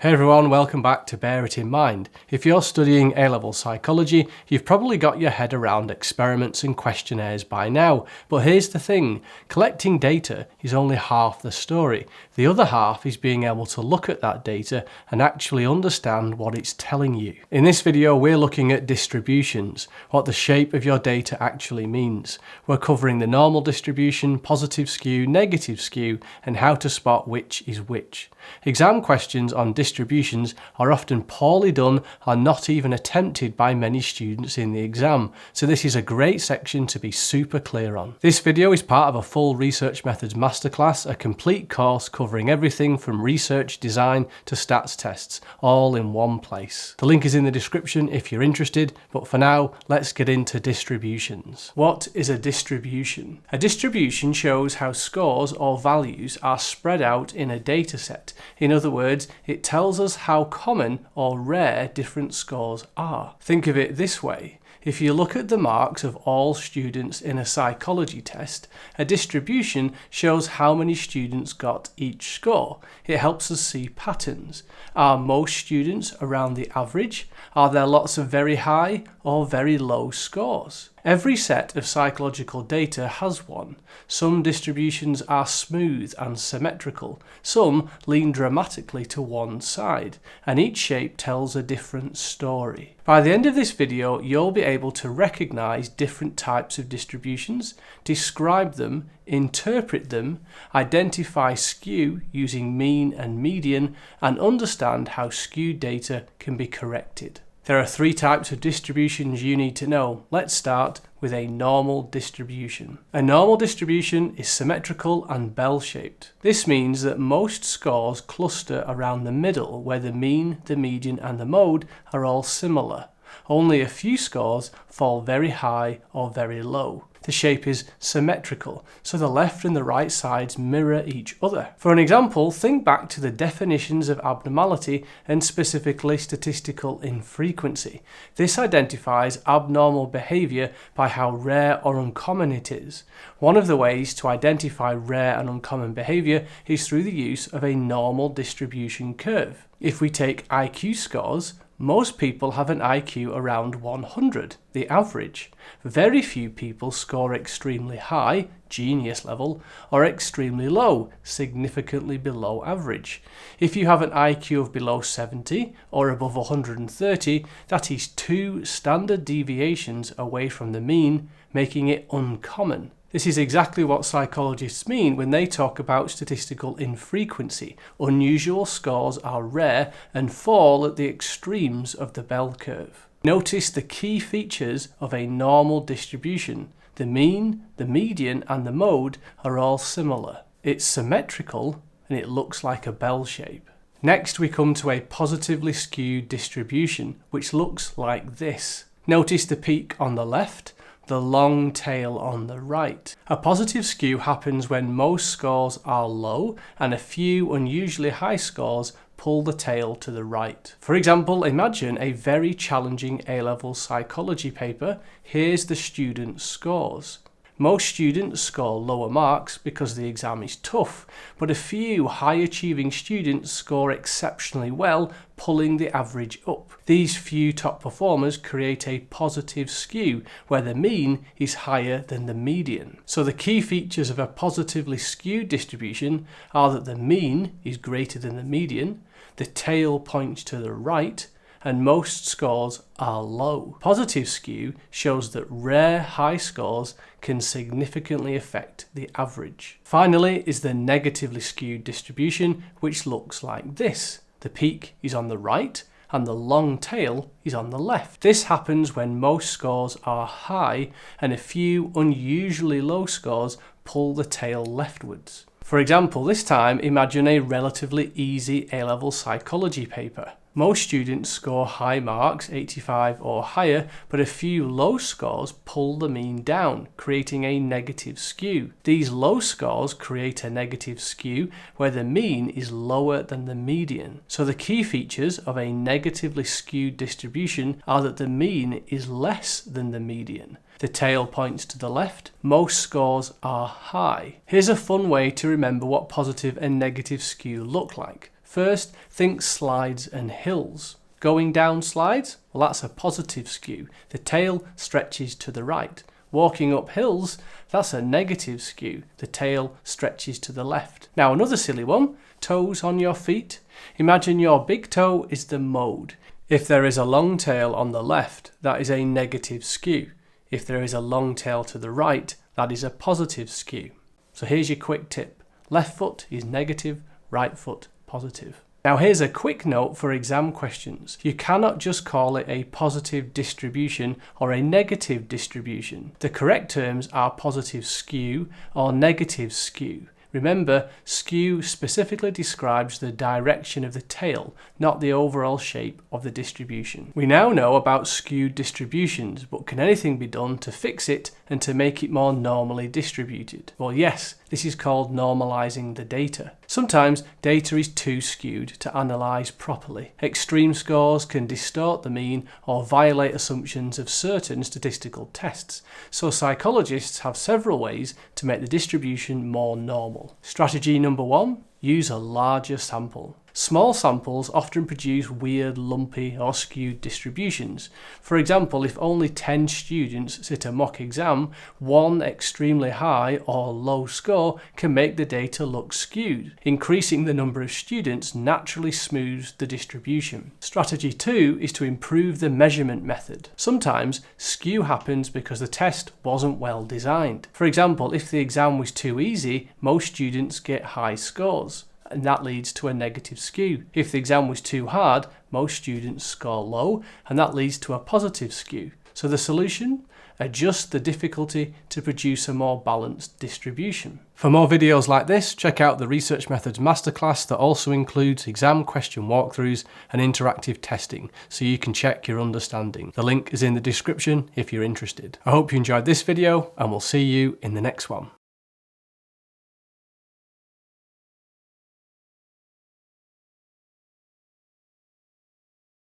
Hey everyone, welcome back to Bear It In Mind. If you're studying A-level psychology, you've probably got your head around experiments and questionnaires by now. But here's the thing, collecting data is only half the story. The other half is being able to look at that data and actually understand what it's telling you. In this video, we're looking at distributions, what the shape of your data actually means. We're covering the normal distribution, positive skew, negative skew, and how to spot which is which. Exam questions on distributions are often poorly done or not even attempted by many students in the exam, so this is a great section to be super clear on. This video is part of a full research methods masterclass, a complete course covering everything from research design to stats tests, all in one place. The link is in the description if you're interested, but for now, let's get into distributions. What is a distribution? A distribution shows how scores or values are spread out in a data set. In other words, it tells us how common or rare different scores are. Think of it this way. If you look at the marks of all students in a psychology test, a distribution shows how many students got each score. It helps us see patterns. Are most students around the average? Are there lots of very high or very low scores? Every set of psychological data has one. Some distributions are smooth and symmetrical, some lean dramatically to one side, and each shape tells a different story. By the end of this video, you'll be able to recognize different types of distributions, describe them, interpret them, identify skew using mean and median, and understand how skewed data can be corrected. There are three types of distributions you need to know. Let's start with a normal distribution. A normal distribution is symmetrical and bell-shaped. This means that most scores cluster around the middle, where the mean, the median, and the mode are all similar. Only a few scores fall very high or very low. The shape is symmetrical, so the left and the right sides mirror each other. For an example, think back to the definitions of abnormality and specifically statistical infrequency. This identifies abnormal behavior by how rare or uncommon it is. One of the ways to identify rare and uncommon behavior is through the use of a normal distribution curve. If we take IQ scores, most people have an IQ around 100, the average. Very few people score extremely high, genius level, or extremely low, significantly below average. If you have an IQ of below 70 or above 130, that is 2 standard deviations away from the mean, making it uncommon. This is exactly what psychologists mean when they talk about statistical infrequency. Unusual scores are rare and fall at the extremes of the bell curve. Notice the key features of a normal distribution. The mean, the median, and the mode are all similar. It's symmetrical and it looks like a bell shape. Next, we come to a positively skewed distribution, which looks like this. Notice the peak on the left, the long tail on the right. A positive skew happens when most scores are low and a few unusually high scores pull the tail to the right. For example, imagine a very challenging A-level psychology paper. Here's the students' scores. Most students score lower marks because the exam is tough, but a few high-achieving students score exceptionally well, pulling the average up. These few top performers create a positive skew, where the mean is higher than the median. So the key features of a positively skewed distribution are that the mean is greater than the median, the tail points to the right, and most scores are low. Positive skew shows that rare high scores can significantly affect the average. Finally is the negatively skewed distribution, which looks like this. The peak is on the right and the long tail is on the left. This happens when most scores are high and a few unusually low scores pull the tail leftwards. For example, this time imagine a relatively easy A-level psychology paper. Most students score high marks, 85 or higher, but a few low scores pull the mean down, creating a negative skew. These low scores create a negative skew where the mean is lower than the median. So the key features of a negatively skewed distribution are that the mean is less than the median. The tail points to the left. Most scores are high. Here's a fun way to remember what positive and negative skew look like. First, think slides and hills. Going down slides? Well, that's a positive skew. The tail stretches to the right. Walking up hills? That's a negative skew. The tail stretches to the left. Now another silly one, toes on your feet. Imagine your big toe is the mode. If there is a long tail on the left, that is a negative skew. If there is a long tail to the right, that is a positive skew. So here's your quick tip. Left foot is negative, right foot positive. Now here's a quick note for exam questions. You cannot just call it a positive distribution or a negative distribution. The correct terms are positive skew or negative skew. Remember, skew specifically describes the direction of the tail, not the overall shape of the distribution. We now know about skewed distributions, but can anything be done to fix it and to make it more normally distributed? Well, yes, this is called normalising the data. Sometimes data is too skewed to analyse properly. Extreme scores can distort the mean or violate assumptions of certain statistical tests, so psychologists have several ways to make the distribution more normal. Strategy number 1, use a larger sample. Small samples often produce weird, lumpy or skewed distributions. For example, if only 10 students sit a mock exam, one extremely high or low score can make the data look skewed. Increasing the number of students naturally smooths the distribution. Strategy 2 is to improve the measurement method. Sometimes skew happens because the test wasn't well designed. For example, if the exam was too easy, most students get high scores, and that leads to a negative skew. If the exam was too hard, most students score low, and that leads to a positive skew. So the solution? Adjust the difficulty to produce a more balanced distribution. For more videos like this, check out the Research Methods Masterclass that also includes exam question walkthroughs and interactive testing, so you can check your understanding. The link is in the description if you're interested. I hope you enjoyed this video, and we'll see you in the next one.